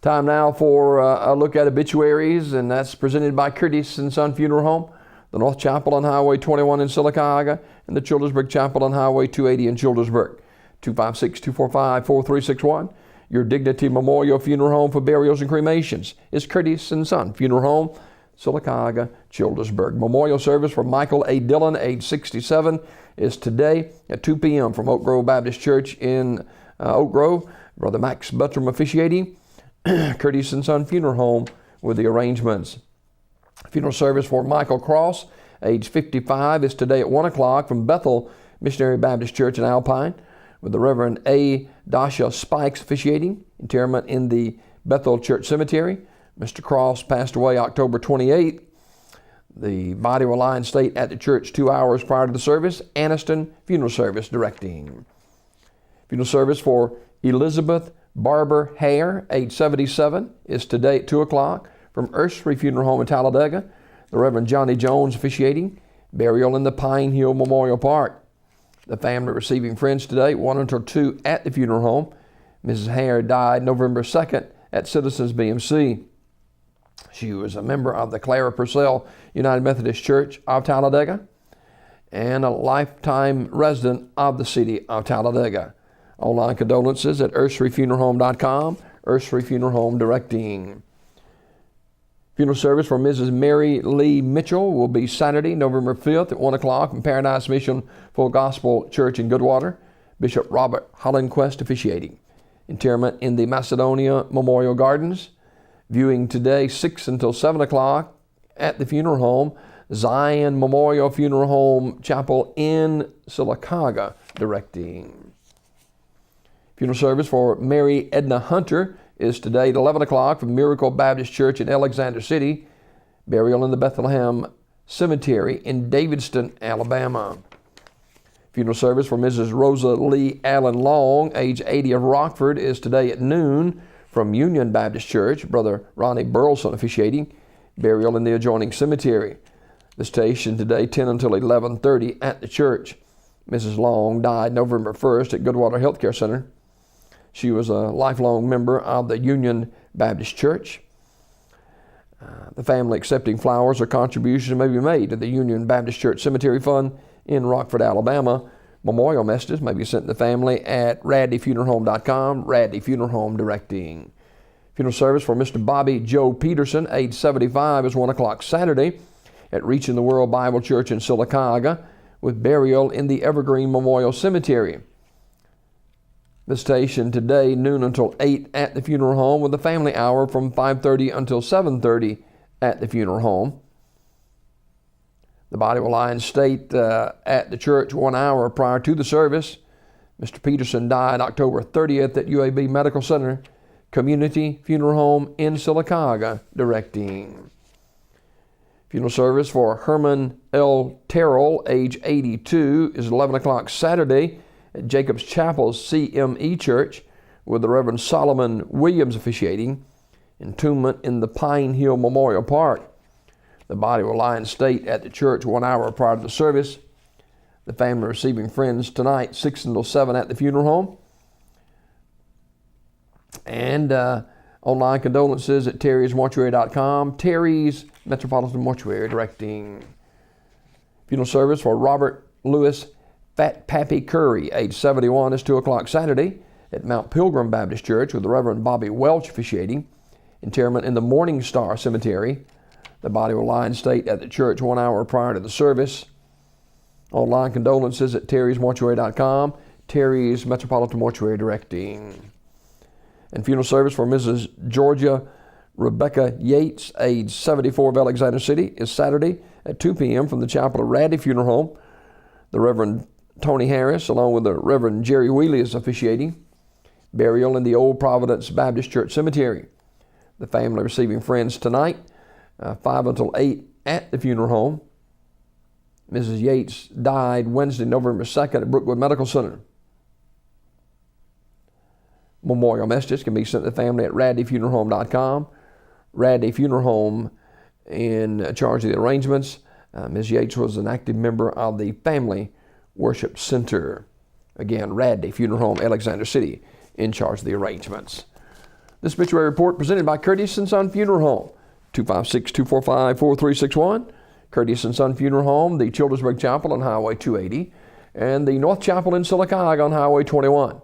Time now for a look at obituaries, and that's presented by Curtis & Son Funeral Home, the North Chapel on Highway 21 in Sylacauga, and the Childersburg Chapel on Highway 280 in Childersburg. 256-245-4361. Your Dignity Memorial Funeral Home for burials and cremations is Curtis & Son Funeral Home, Sylacauga, Childersburg. Memorial service for Michael A. Dillon, age 67, is today at 2 p.m. from Oak Grove Baptist Church in Oak Grove. Brother Max Buttram officiating. Curtis & Son Funeral Home with the arrangements. Funeral service for Michael Cross, age 55, is today at 1 o'clock from Bethel Missionary Baptist Church in Alpine, with the Reverend A. Dasha Spikes officiating. Interment in the Bethel Church Cemetery. Mr. Cross passed away October 28th. The body will lie in state at the church 2 hours prior to the service. Anniston Funeral Service directing. Funeral service for Elizabeth Barber Hare, age 77, is today at 2 o'clock from Ursery Funeral Home in Talladega. The Reverend Johnny Jones officiating. Burial in the Pine Hill Memorial Park. The family receiving friends today, 1 until 2 at the funeral home. Mrs. Hare died November 2nd at Citizens BMC. She was a member of the Clara Purcell United Methodist Church of Talladega and a lifetime resident of the city of Talladega. Online condolences at urseryfuneralhome.com. Ursery Funeral Home directing. Funeral service for Mrs. Mary Lee Mitchell will be Saturday, November 5th at 1 o'clock from Paradise Mission Full Gospel Church in Goodwater. Bishop Robert Hollenquist officiating. Interment in the Macedonia Memorial Gardens. Viewing today 6 until 7 o'clock at the funeral home, Zion Memorial Funeral Home Chapel in Sylacauga directing. Funeral service for Mary Edna Hunter is today at 11 o'clock from Miracle Baptist Church in Alexander City. Burial in the Bethlehem Cemetery in Davidston, Alabama. Funeral service for Mrs. Rosa Lee Allen Long, age 80, of Rockford, is today at noon from Union Baptist Church. Brother Ronnie Burleson officiating. Burial in the adjoining cemetery. The station today 10 until 11:30 at the church. Mrs. Long died November 1st at Goodwater Healthcare Center. She was a lifelong member of the Union Baptist Church. The family accepting flowers or contributions may be made to the Union Baptist Church Cemetery Fund in Rockford, Alabama. Memorial messages may be sent to the family at radleyfuneralhome.com. Radley Funeral Home directing. Funeral service for Mr. Bobby Joe Peterson, age 75, is 1 o'clock Saturday at Reaching the World Bible Church in Sylacauga, with burial in the Evergreen Memorial Cemetery. Visitation today, noon until 8 at the funeral home, with the family hour from 5:30 until 7:30 at the funeral home. The body will lie in state at the church 1 hour prior to the service. Mr. Peterson died October 30th at UAB Medical Center Community Funeral Home in Sylacauga directing. Funeral service for Herman L. Terrell, age 82, is 11 o'clock Saturday at Jacob's Chapel's CME Church, with the Reverend Solomon Williams officiating. Entombment in the Pine Hill Memorial Park. The body will lie in state at the church 1 hour prior to the service. The family receiving friends tonight, 6 until 7 at the funeral home. And online condolences at terrysmortuary.com. Terry's Metropolitan Mortuary directing. Funeral service for Robert Lewis Fat Pappy Curry, age 71, is 2 o'clock Saturday at Mount Pilgrim Baptist Church, with the Reverend Bobby Welch officiating. Interment in the Morning Star Cemetery. The body will lie in state at the church 1 hour prior to the service. Online condolences at terrysmortuary.com. Terry's Metropolitan Mortuary directing. And funeral service for Mrs. Georgia Rebecca Yates, age 74, of Alexander City, is Saturday at 2 p.m. from the chapel of Radley Funeral Home. The Reverend Tony Harris, along with the Reverend Jerry Wheely, is officiating. Burial in the Old Providence Baptist Church Cemetery. The family receiving friends tonight, 5 until 8 at the funeral home. Mrs. Yates died Wednesday, November 2nd at Brookwood Medical Center. Memorial messages can be sent to the family at radleyfuneralhome.com. Radley Funeral Home in charge of the arrangements. Ms. Yates was an active member of the Family Worship Center. Again, Radley Funeral Home, Alexander City, in charge of the arrangements. This obituary report presented by Curtis & Son Funeral Home, 256-245-4361. Curtis & Son Funeral Home, the Childersburg Chapel on Highway 280, and the North Chapel in Sylacauga on Highway 21.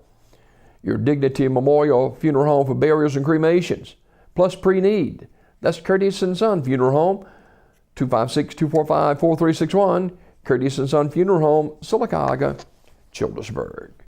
Your Dignity Memorial Funeral Home for burials and cremations, plus pre-need. That's Curtis & Son Funeral Home, 256-245-4361. Curtis & Son Funeral Home, Sylacauga, Childersburg.